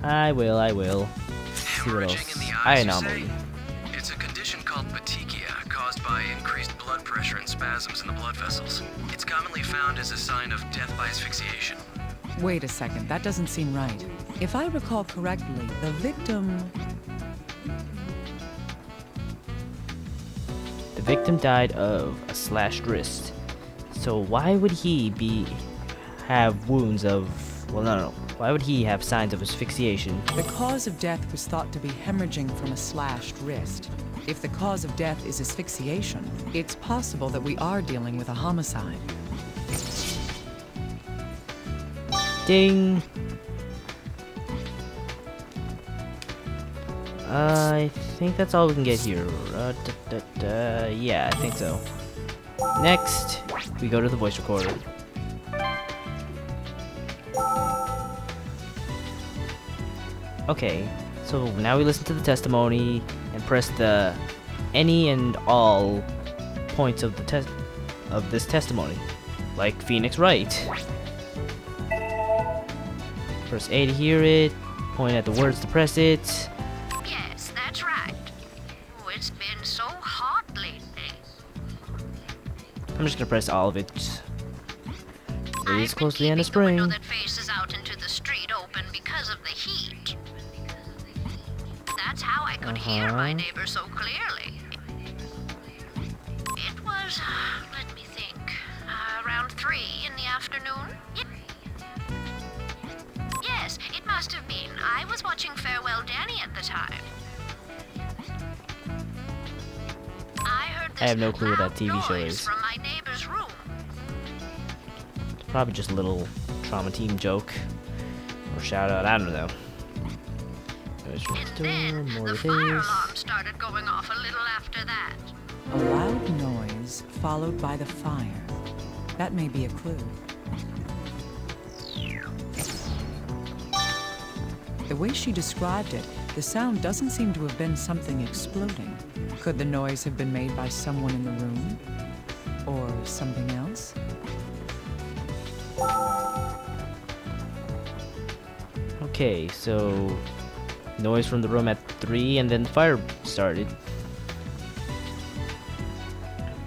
I will. See what Hemorrhaging in else. the Eye eyes, you anomaly. say? It's a condition called petechia, caused by increased blood pressure and spasms in the blood vessels. It's commonly found as a sign of death by asphyxiation. Wait a second, that doesn't seem right. If I recall correctly, the victim... The victim died of a slashed wrist. So why would he have wounds of... Well, no. Why would he have signs of asphyxiation? The cause of death was thought to be hemorrhaging from a slashed wrist. If the cause of death is asphyxiation, it's possible that we are dealing with a homicide. Ding! I think that's all we can get here. Yeah, I think so. Next, we go to the voice recorder. Okay, so now we listen to the testimony and press the any and all points of this testimony, like Phoenix Wright. Press A to hear it, point at the words to press it. Yes, that's right. Oh, it's been so hot lately. I'm just gonna press all of it. It is I've close to the been end of keeping the window spring. that faces out into the street open because of the heat. That's how I could hear my neighbor so clearly. It was, let me think, around 3 in the afternoon? Yes, it must have been. I was watching Farewell Danny at the time. I heard this I have no clue what that loud TV show noise is. from my neighbor's room. Probably just a little trauma team joke or shout out. I don't know. And then More the of fire this. alarm started going off a little after that. A loud noise followed by the fire. That may be a clue. The way she described it, the sound doesn't seem to have been something exploding. Could the noise have been made by someone in the room? Or something else? Okay, so noise from the room at 3 and then the fire started.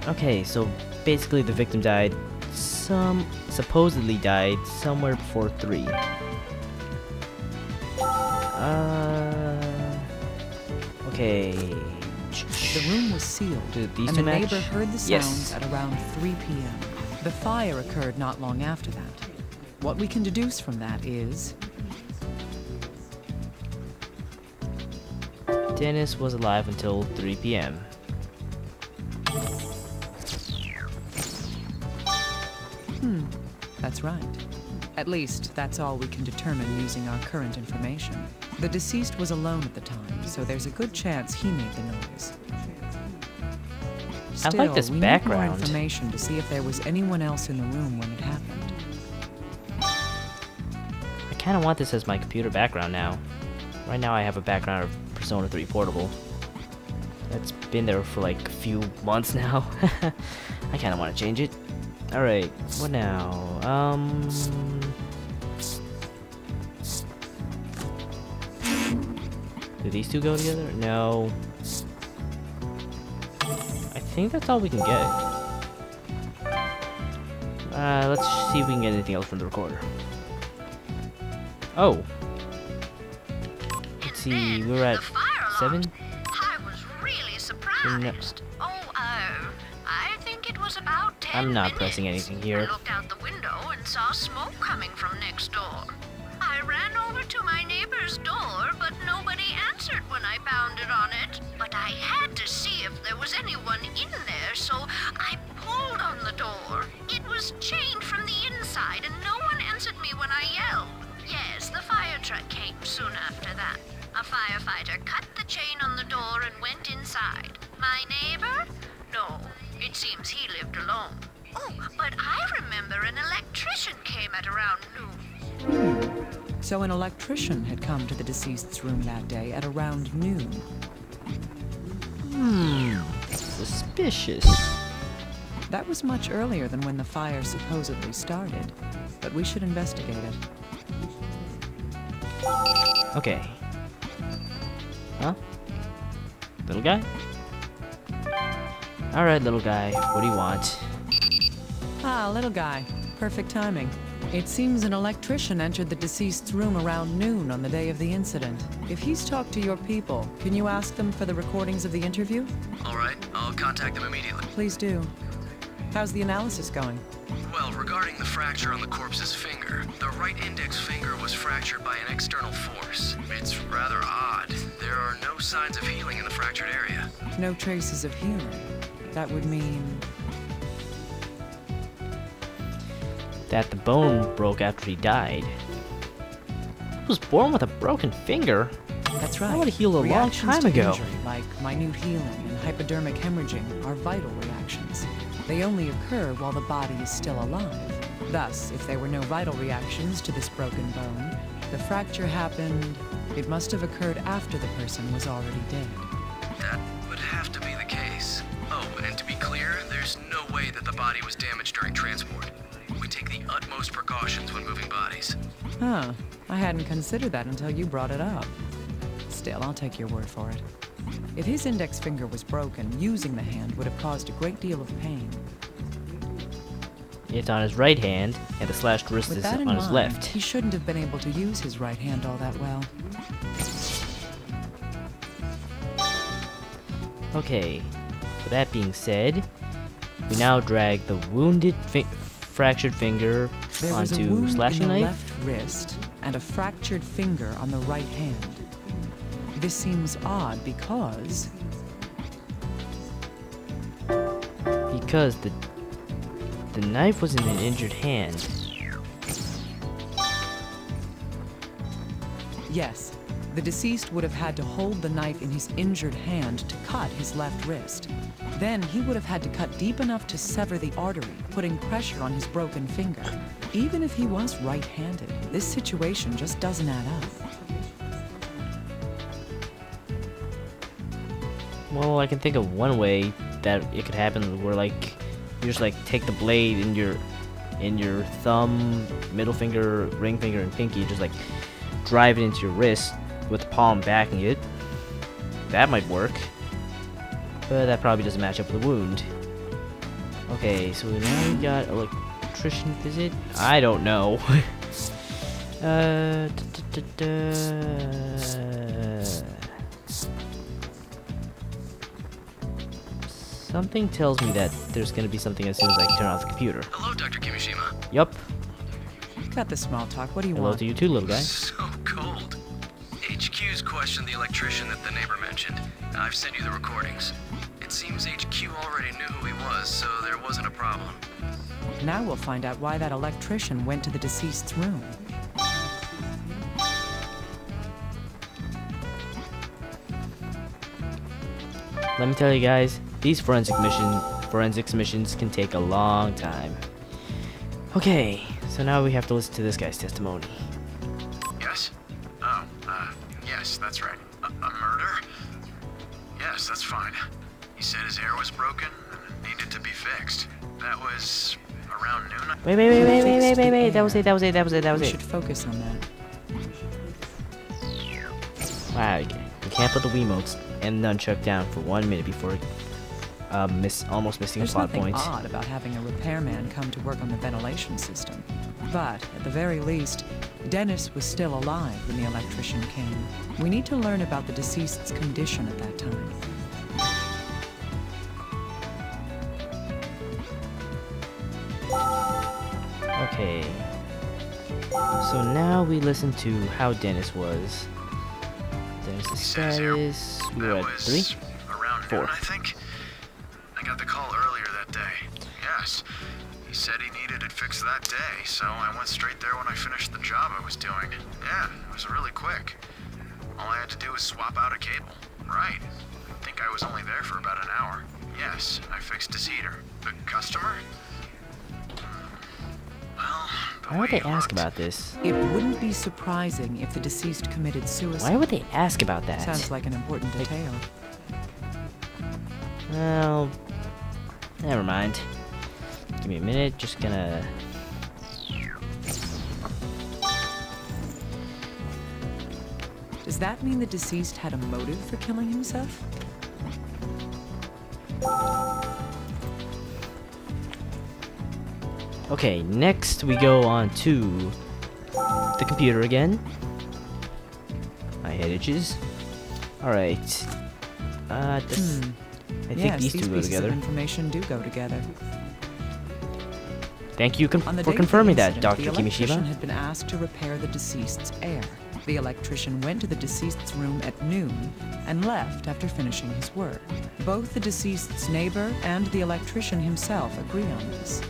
Okay, so basically the victim died supposedly died somewhere before 3. Okay. The room was sealed, Do these and two the match? neighbor heard the sounds Yes. at around 3 p.m. The fire occurred not long after that. What we can deduce from that is... Dennis was alive until 3 p.m. That's right. At least, that's all we can determine using our current information. The deceased was alone at the time, so there's a good chance he made the noise. I like this we need background. more information to see if there was anyone else in the room when it happened. I kind of want this as my computer background now. Right now I have a background of Persona 3 Portable. That's been there for like a few months now. I kind of want to change it. Alright, what now? Do these two go together? No. I think that's all we can get. Let's see if we can get anything else from the recorder. Oh. Let's see, we were at 7? I was really surprised. I think it was about 10 I'm not minutes. pressing anything here. I looked out the window and saw smoke coming from next door. I ran over to my neighbor's door, but nobody answered when I pounded on it. But I had to see if there was anyone in there, so I pulled on the door. It was chained from the inside, and no one answered me when I yelled. Yes, the fire truck came soon after that. A firefighter cut the chain on the door and went inside. My neighbor? No, it seems he lived alone. Oh, but I remember an electrician came at around noon. So an electrician had come to the deceased's room that day at around noon. Suspicious. That was much earlier than when the fire supposedly started, but we should investigate it. Okay. Huh? Little guy? Alright, little guy. What do you want? Ah, little guy. Perfect timing. It seems an electrician entered the deceased's room around noon on the day of the incident. If he's talked to your people, can you ask them for the recordings of the interview? All right, I'll contact them immediately. Please do. How's the analysis going? Well, regarding the fracture on the corpse's finger, the right index finger was fractured by an external force. It's rather odd. There are no signs of healing in the fractured area. No traces of healing. That would mean... that the bone broke after he died. He was born with a broken finger? That's right. That would have healed a long Reactions time to ago. Injury, like minute healing and hypodermic hemorrhaging, are vital reactions. They only occur while the body is still alive. Thus, if there were no vital reactions to this broken bone, the fracture happened... it must have occurred after the person was already dead. That would have to be the case. Oh, and to be clear, there's no way that the body was damaged during transport. We take the utmost precautions when moving bodies. Huh. I hadn't considered that until you brought it up. Still, I'll take your word for it. If his index finger was broken, using the hand would have caused a great deal of pain. It's on his right hand, and the slashed wrist With is that in on his mind, left. he shouldn't have been able to use his right hand all that well. Okay, with that being said, we now drag the wounded fractured finger There was a onto wound slashing in the knife. left wrist and a fractured finger on the right hand. This seems odd because the knife was in an injured hand. yes, the deceased would have had to hold the knife in his injured hand to cut his left wrist. Then he would have had to cut deep enough to sever the artery, putting pressure on his broken finger. Even if he was right-handed, this situation just doesn't add up. Well, I can think of one way that it could happen, where like you just like take the blade in your thumb, middle finger, ring finger, and pinky, just like drive it into your wrist with the palm backing it. That might work, but that probably doesn't match up with the wound. Okay, so now we got electrician visit. I don't know. Something tells me that there's gonna be something as soon as I turn off the computer. Hello, Dr. Kimishima. Yup. Got the small talk. What do you Hello want? to you too, little guy. So cold. HQ's questioned the electrician that the neighbor mentioned. I've sent you the recordings. It seems HQ already knew who he was, so there wasn't a problem. Now we'll find out why that electrician went to the deceased's room. Let me tell you guys, these forensics missions can take a long time. Okay, so now we have to listen to this guy's testimony. Yes? Oh, yes, that's right. A murder? Yes, that's fine. He said his air was broken and needed to be fixed. That was around noon. Wait, that was We it. should focus on that. Wow, you can't put the Wiimotes and nunchuck down for 1 minute before almost missing a There's plot nothing point. odd about having a repairman come to work on the ventilation system. But, at the very least, Dennis was still alive when the electrician came. We need to learn about the deceased's condition at that time. Okay. So now we listen to how Dennis was. Dennis' Says here status. We were that at was 3? around 4. noon, I think. I got the call earlier that day. Yes. He said he needed it fixed that day, so I went straight there when I finished the job I was doing. Yeah, it was really quick. All I had to do was swap out a cable. Right. I think I was only there for about an hour. Yes, I fixed his heater. The customer? Well, the Why would way they he ask looked- about this? It wouldn't be surprising if the deceased committed suicide. Why would they ask about that? Sounds like an important detail. Well, never mind. Give me a minute, just gonna... Does that mean the deceased had a motive for killing himself? Okay, next we go on to the computer again. My head itches. Alright. I think Yes, these these two go pieces together. of information do go together. Thank you On the for day of the confirming that, incident, Dr. the electrician Kimishima. had been asked to repair the deceased's air. The electrician went to the deceased's room at noon and left after finishing his work. Both the deceased's neighbor and the electrician himself agree on this.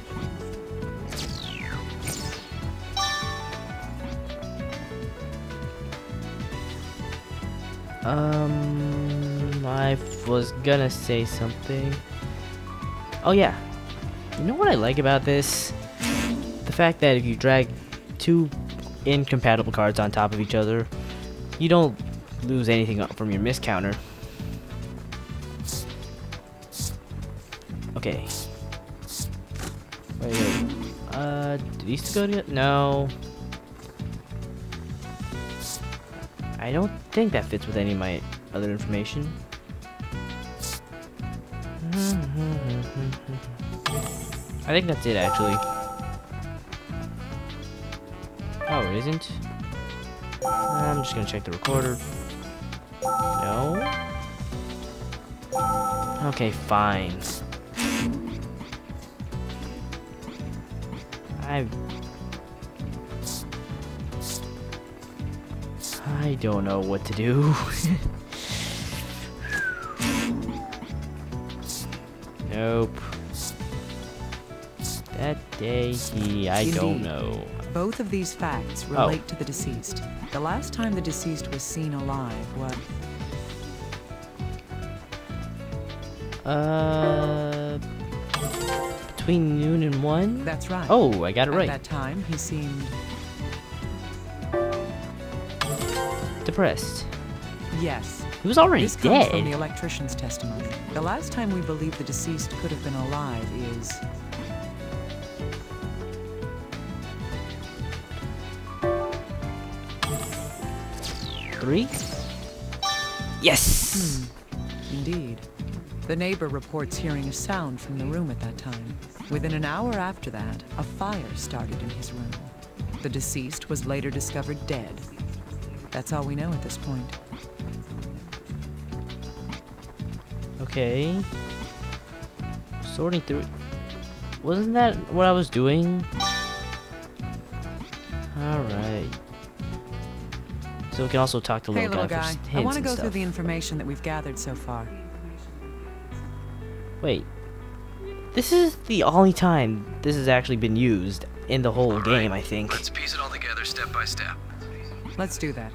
I was gonna say something. Oh yeah. You know what I like about this? The fact that if you drag two incompatible cards on top of each other, you don't lose anything from your miscounter. Okay. Wait. Do these two go together? No. I don't think that fits with any of my other information. I think that's it, actually. Oh, it isn't? I'm just gonna check the recorder. No? Okay, fine. I don't know what to do. Nope. That day I don't Indeed. know. Both of these facts relate to the deceased. The last time the deceased was seen alive was... Between noon and 1? That's right. Oh, I got it At right. that time, he seemed... Depressed. Yes. He was already This comes from the dead. electrician's testimony. The last time we believe the deceased could have been alive is... Three? Yes! Indeed. The neighbor reports hearing a sound from the room at that time. Within an hour after that, a fire started in his room. The deceased was later discovered dead. That's all we know at this point. Okay. Sorting through. Wasn't that what I was doing? Alright. So we can also talk to Hey, little little guy guy. for hints I want to and go stuff. through the information that we've gathered so far. Wait. This is the only time this has actually been used in the whole All game, right, I think. Let's piece it all together step by step. Let's do that.